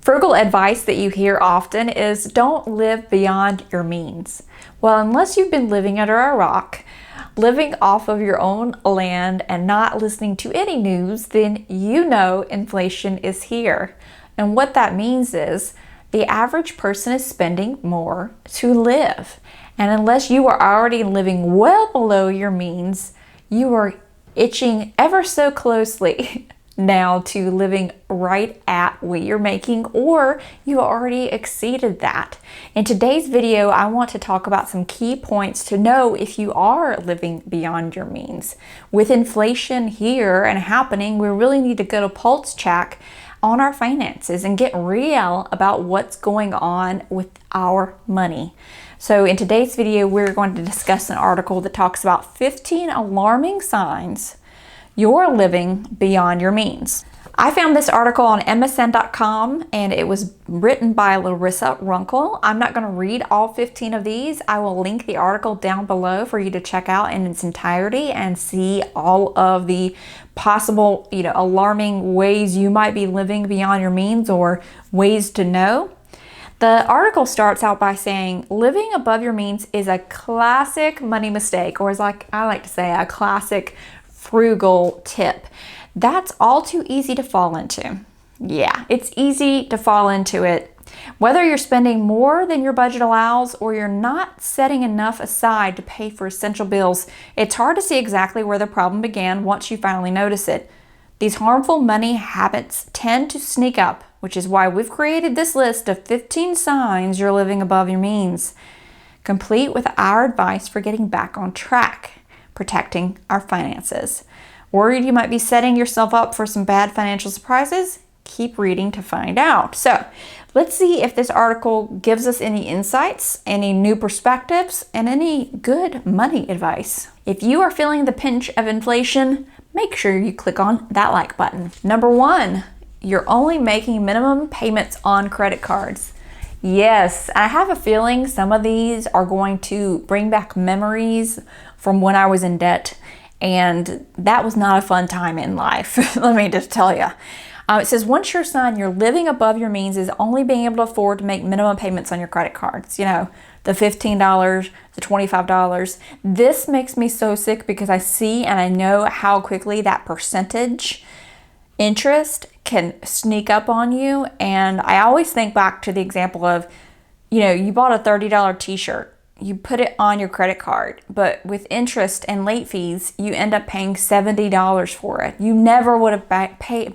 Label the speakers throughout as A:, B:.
A: Frugal advice that you hear often is don't live beyond your means. Well, unless you've been living under a rock, living off of your own land and not listening to any news, then you know inflation is here. And what that means is the average person is spending more to live. And unless you are already living well below your means, you are itching ever so closely now to living right at what you're making, or you already exceeded that. In today's video, I want to talk about some key points to know if you are living beyond your means. With inflation here and happening, we really need to get a pulse check on our finances and get real about what's going on with our money. So in today's video, we're going to discuss an article that talks about 15 alarming signs you're living beyond your means. I found this article on MSN.com and it was written by Larissa Runkle. I'm not going to read all 15 of these. I will link the article down below for you to check out in its entirety and see all of the possible, alarming ways you might be living beyond your means or ways to know. The article starts out by saying, living above your means is a classic money mistake, or as I like to say, a classic frugal tip. That's all too easy to fall into. Yeah, it's easy to fall into it. Whether you're spending more than your budget allows or you're not setting enough aside to pay for essential bills, it's hard to see exactly where the problem began once you finally notice it. These harmful money habits tend to sneak up, which is why we've created this list of 15 signs you're living above your means, complete with our advice for getting back on track, protecting our finances. Worried you might be setting yourself up for some bad financial surprises? Keep reading to find out. So let's see if this article gives us any insights, any new perspectives, and any good money advice. If you are feeling the pinch of inflation, make sure you click on that like button. Number 1, you're only making minimum payments on credit cards. Yes, I have a feeling some of these are going to bring back memories from when I was in debt, and that was not a fun time in life. Let me just tell you. It says, one sure sign you're living above your means is only being able to afford to make minimum payments on your credit cards. The $15, the $25. This makes me so sick because I see and I know how quickly that percentage interest can sneak up on you. And I always think back to the example of, you bought a $30 t-shirt. You put it on your credit card, but with interest and late fees, you end up paying $70 for it. You never would have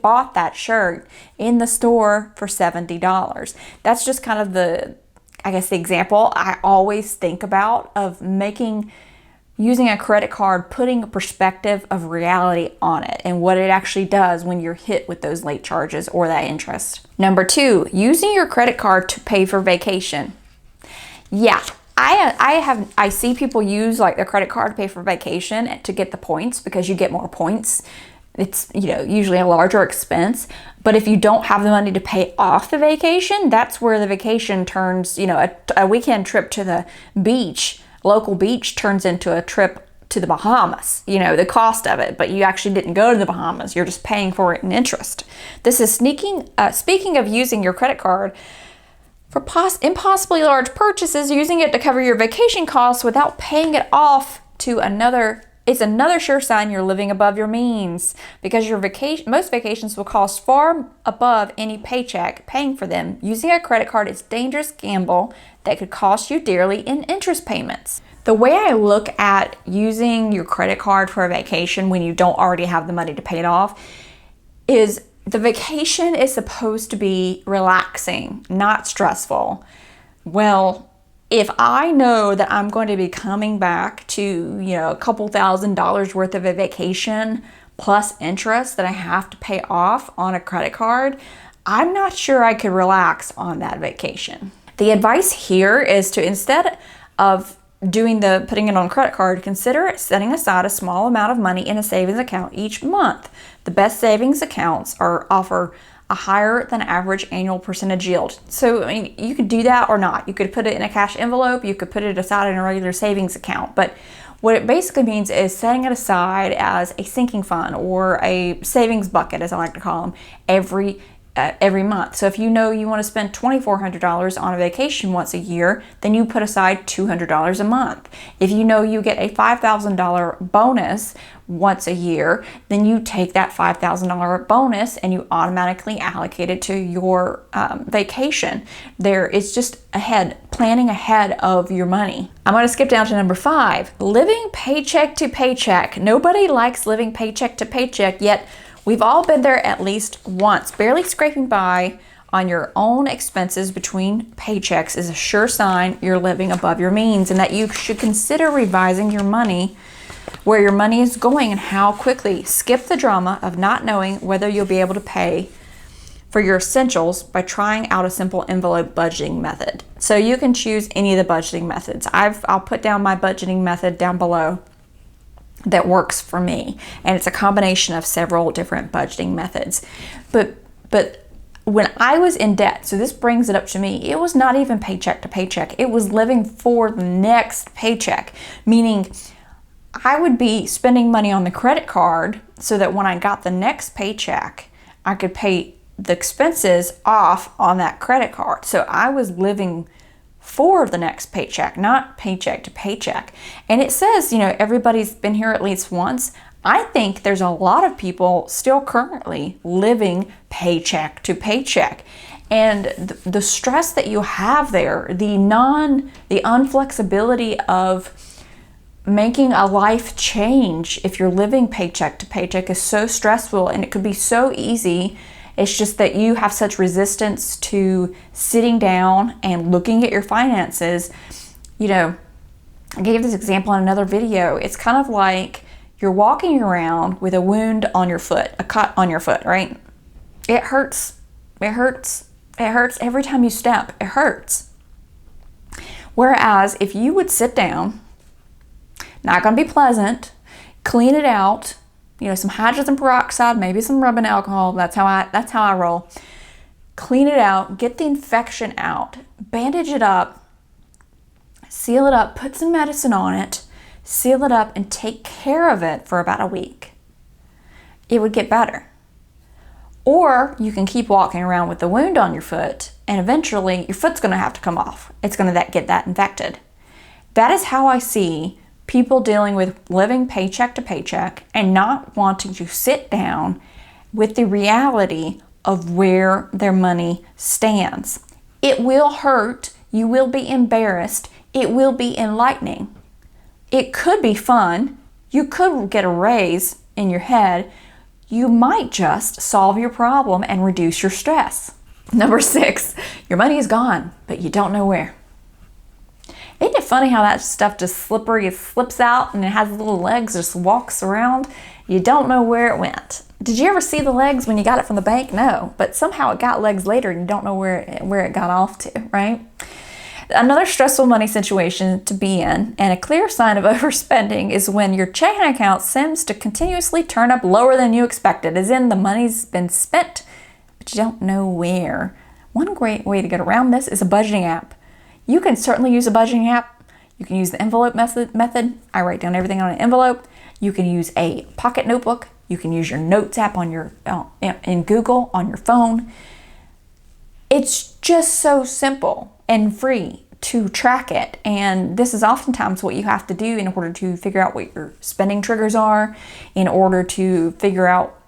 A: bought that shirt in the store for $70. That's just kind of the example I always think about of using a credit card, putting a perspective of reality on it and what it actually does when you're hit with those late charges or that interest. Number 2, using your credit card to pay for vacation. Yeah. I see people use their credit card to pay for vacation to get the points because you get more points. It's, usually a larger expense. But if you don't have the money to pay off the vacation, that's where the vacation turns, a weekend trip to the beach, local beach turns into a trip to the Bahamas, the cost of it, but you actually didn't go to the Bahamas. You're just paying for it in interest. This is speaking of using your credit card for impossibly large purchases, using it to cover your vacation costs without paying it off to another. It's another sure sign you're living above your means because most vacations will cost far above any paycheck paying for them. Using a credit card is a dangerous gamble that could cost you dearly in interest payments. The way I look at using your credit card for a vacation when you don't already have the money to pay it off is the vacation is supposed to be relaxing, not stressful. Well, if I know that I'm going to be coming back to, a couple $1,000s worth of a vacation plus interest that I have to pay off on a credit card, I'm not sure I could relax on that vacation. The advice here is to, instead of putting it on a credit card, consider setting aside a small amount of money in a savings account each month. The best savings accounts offer a higher than average annual percentage yield. So, you could do that or not. You could put it in a cash envelope, you could put it aside in a regular savings account, but what it basically means is setting it aside as a sinking fund or a savings bucket, as I like to call them, every every month. So if you know you want to spend $2,400 on a vacation once a year, then you put aside $200 a month. If you know you get a $5,000 bonus once a year, then you take that $5,000 bonus and you automatically allocate it to your vacation. It's just planning ahead of your money. I'm going to skip down to number 5, living paycheck to paycheck. Nobody likes living paycheck to paycheck, yet we've all been there at least once. Barely scraping by on your own expenses between paychecks is a sure sign you're living above your means, and that you should consider revising your money, where your money is going and how quickly. Skip the drama of not knowing whether you'll be able to pay for your essentials by trying out a simple envelope budgeting method. So you can choose any of the budgeting methods. I'll put down my budgeting method down below that works for me, and it's a combination of several different budgeting methods. But when I was in debt, so this brings it up to me, it was not even paycheck to paycheck. It was living for the next paycheck, meaning I would be spending money on the credit card so that when I got the next paycheck, I could pay the expenses off on that credit card. So I was living for the next paycheck, not paycheck to paycheck. And it says, everybody's been here at least once. I think there's a lot of people still currently living paycheck to paycheck. And the stress that you have there, the unflexibility of making a life change if you're living paycheck to paycheck is so stressful, and it could be so easy. It's just that you have such resistance to sitting down and looking at your finances. I gave this example in another video. It's kind of like you're walking around with a wound on your foot, a cut on your foot, right? It hurts. It hurts. It hurts every time you step. It hurts. Whereas if you would sit down, not going to be pleasant, clean it out, some hydrogen peroxide, maybe some rubbing alcohol. That's how I roll. Clean it out, get the infection out, bandage it up, seal it up, put some medicine on it, seal it up, and take care of it for about a week. It would get better. Or you can keep walking around with the wound on your foot, and eventually your foot's going to have to come off. It's going to get that infected. That is how I see people dealing with living paycheck to paycheck and not wanting to sit down with the reality of where their money stands. It will hurt. You will be embarrassed. It will be enlightening. It could be fun. You could get a raise in your head. You might just solve your problem and reduce your stress. Number 6, your money is gone, but you don't know where. Isn't it funny how that stuff just slippery, it slips out and it has little legs, just walks around? You don't know where it went. Did you ever see the legs when you got it from the bank? No, but somehow it got legs later and you don't know where it got off to, right? Another stressful money situation to be in, and a clear sign of overspending, is when your checking account seems to continuously turn up lower than you expected, as in the money's been spent, but you don't know where. One great way to get around this is a budgeting app. You can certainly use a budgeting app. You can use the envelope method. I write down everything on an envelope. You can use a pocket notebook. You can use your notes app on in Google on your phone. It's just so simple and free to track it. And this is oftentimes what you have to do in order to figure out what your spending triggers are, in order to figure out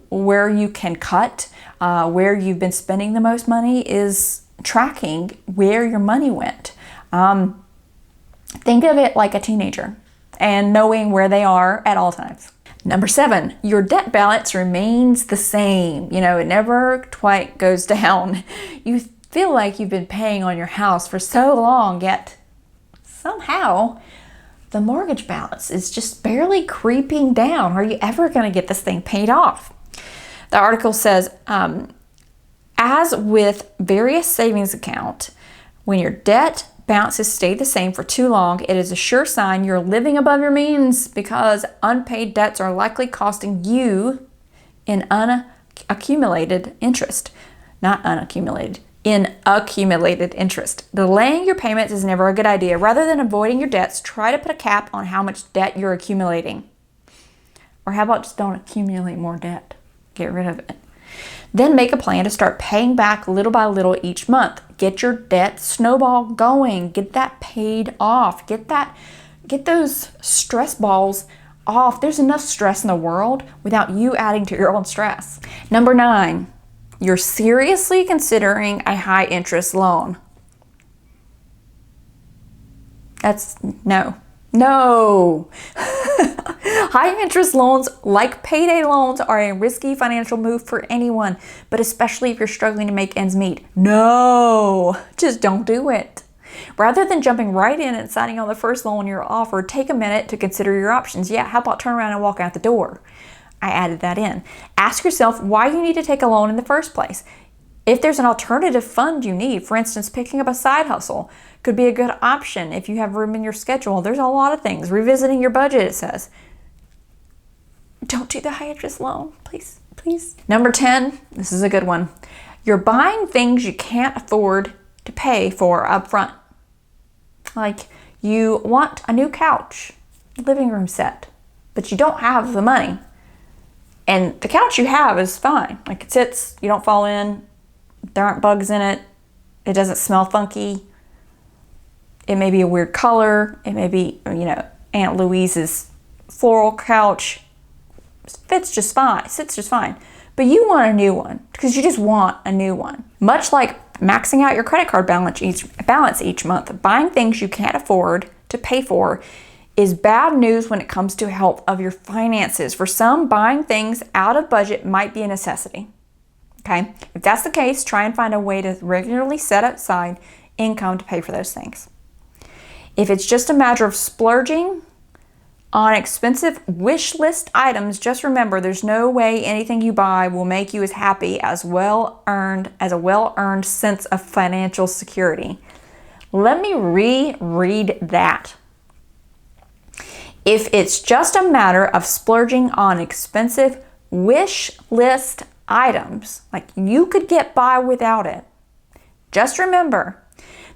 A: where you can cut, where you've been spending the most money, is tracking where your money went. Think of it like a teenager and knowing where they are at all times. Number 7, your debt balance remains the same. It never quite goes down. You feel like you've been paying on your house for so long, yet somehow the mortgage balance is just barely creeping down. Are you ever going to get this thing paid off? The article says, as with various savings account, when your debt balances stay the same for too long, it is a sure sign you're living above your means, because unpaid debts are likely costing you in accumulated interest. Delaying your payments is never a good idea. Rather than avoiding your debts, try to put a cap on how much debt you're accumulating. Or how about just don't accumulate more debt? Get rid of it. Then make a plan to start paying back little by little each month. Get your debt snowball going. Get that paid off. Get those stress balls off. There's enough stress in the world without you adding to your own stress. Number 9, you're seriously considering a high interest loan. That's no. High interest loans, like payday loans, are a risky financial move for anyone, but especially if you're struggling to make ends meet. No, just don't do it. Rather than jumping right in and signing on the first loan you're offered, take a minute to consider your options. Yeah, how about turn around and walk out the door? I added that in. Ask yourself why you need to take a loan in the first place. If there's an alternative fund you need, for instance, picking up a side hustle could be a good option if you have room in your schedule. There's a lot of things. Revisiting your budget, it says. Don't do the high interest loan, please. Number 10, this is a good one. You're buying things you can't afford to pay for up front. Like you want a new couch, living room set, but you don't have the money. And the couch you have is fine. Like it sits, you don't fall in, there aren't bugs in it, it doesn't smell funky. It may be a weird color, it may be, Aunt Louise's floral couch. Sits just fine. But you want a new one because you just want a new one. Much like maxing out your credit card balance each month, buying things you can't afford to pay for is bad news when it comes to health of your finances. For some, buying things out of budget might be a necessity. Okay? If that's the case, try and find a way to regularly set aside income to pay for those things. If it's just a matter of splurging on expensive wish list items, just remember there's no way anything you buy will make you as happy as a well-earned sense of financial security. Let me reread that. If it's just a matter of splurging on expensive wish list items, like you could get by without it, just remember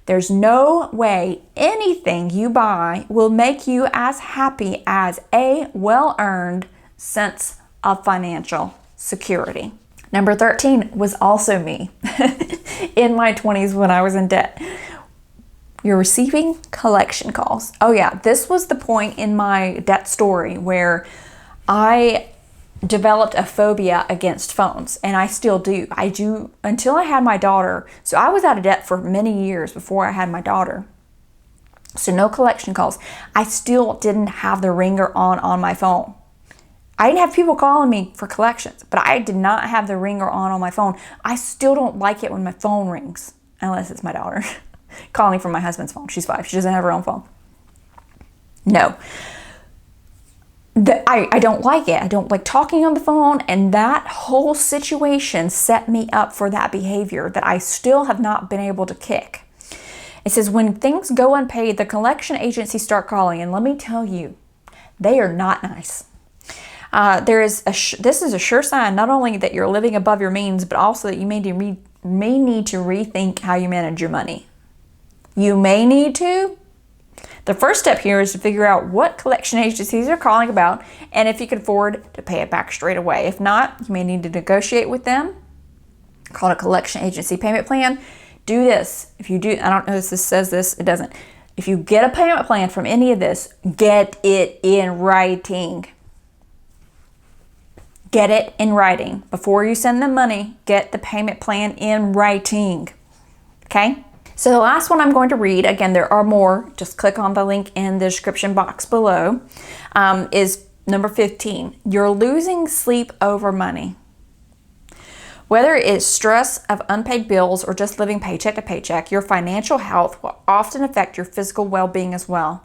A: there's no way anything you buy will make you as happy as a well-earned sense of financial security. Number 13 was also me in my 20s when I was in debt. You're receiving collection calls. Oh yeah, this was the point in my debt story where I developed a phobia against phones, and I still do. I do until I had my daughter. So I was out of debt for many years before I had my daughter. So no collection calls. I still didn't have the ringer on my phone. I didn't have people calling me for collections, but I did not have the ringer on my phone. I still don't like it when my phone rings, unless it's my daughter calling from my husband's phone. She's 5. She doesn't have her own phone. No. I don't like it. I don't like talking on the phone, and that whole situation set me up for that behavior that I still have not been able to kick. It says when things go unpaid, the collection agencies start calling, and let me tell you, they are not nice. This is a sure sign not only that you're living above your means, but also that you may need to rethink how you manage your money. You may need to. The first step here is to figure out what collection agencies are calling about and if you can afford to pay it back straight away. If not, you may need to negotiate with them. Call it a collection agency payment plan. Do this. If you do, I don't know if this says this, it doesn't. If you get a payment plan from any of this, get it in writing. Get it in writing. Before you send them money, get the payment plan in writing. Okay? So the last one I'm going to read, again, there are more, just click on the link in the description box below, is number 15. You're losing sleep over money. Whether it's stress of unpaid bills or just living paycheck to paycheck, your financial health will often affect your physical well-being as well.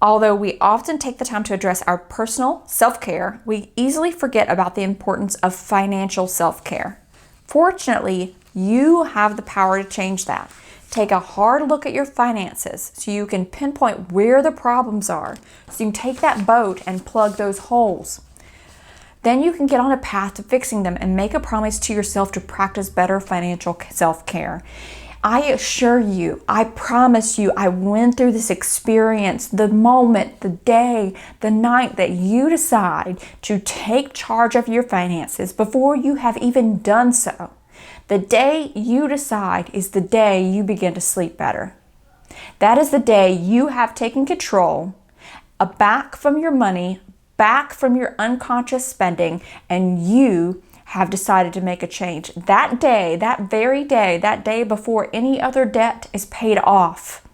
A: Although we often take the time to address our personal self-care, we easily forget about the importance of financial self-care. Fortunately, you have the power to change that. Take a hard look at your finances so you can pinpoint where the problems are. So you can take that boat and plug those holes. Then you can get on a path to fixing them and make a promise to yourself to practice better financial self-care. I assure you, I promise you, I went through this experience the moment, the day, the night that you decide to take charge of your finances before you have even done so. The day you decide is the day you begin to sleep better. That is the day you have taken control, back from your money, back from your unconscious spending, and you have decided to make a change. That day, that very day, that day before any other debt is paid off,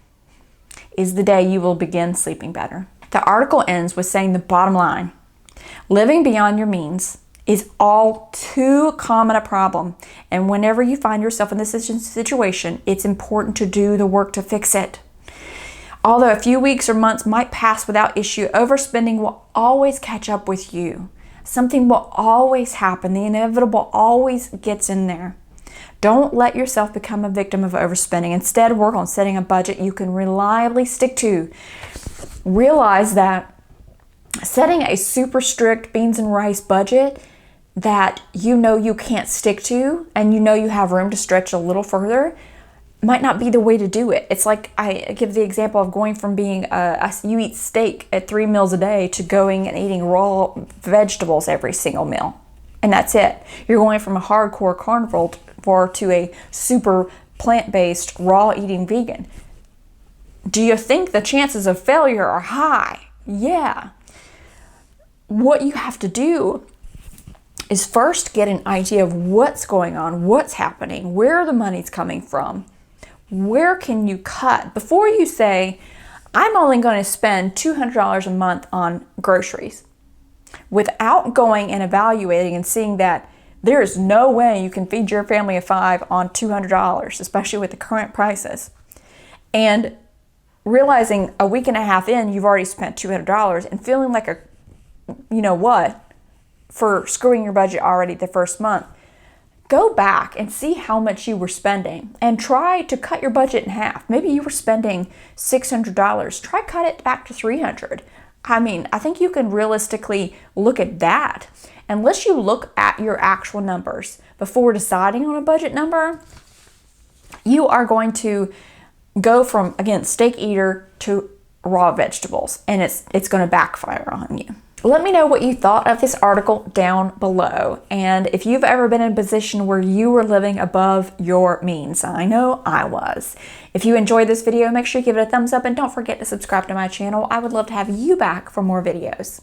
A: is the day you will begin sleeping better. The article ends with saying the bottom line: living beyond your means is all too common a problem. And whenever you find yourself in this situation, it's important to do the work to fix it. Although a few weeks or months might pass without issue, overspending will always catch up with you. Something will always happen. The inevitable always gets in there. Don't let yourself become a victim of overspending. Instead, work on setting a budget you can reliably stick to. Realize that setting a super strict beans and rice budget that you know you can't stick to and you know you have room to stretch a little further might not be the way to do it. It's like I give the example of going from being you eat steak at 3 meals a day to going and eating raw vegetables every single meal. And that's it. You're going from a hardcore carnivore to a super plant-based raw eating vegan. Do you think the chances of failure are high? Yeah. What you have to do is first get an idea of what's going on, what's happening, where the money's coming from. Where can you cut? Before you say, I'm only going to spend $200 a month on groceries, without going and evaluating and seeing that there is no way you can feed your family of 5 on $200, especially with the current prices, and realizing a week and a half in, you've already spent $200 and feeling like a, you know what, for screwing your budget already the first month. Go back and see how much you were spending and try to cut your budget in half. Maybe you were spending $600. Try cut it back to $300. I mean, I think you can realistically look at that. Unless you look at your actual numbers before deciding on a budget number, you are going to go from, again, steak eater to raw vegetables, and it's going to backfire on you. Let me know what you thought of this article down below, and if you've ever been in a position where you were living above your means. I know I was. If you enjoyed this video, make sure you give it a thumbs up and don't forget to subscribe to my channel. I would love to have you back for more videos.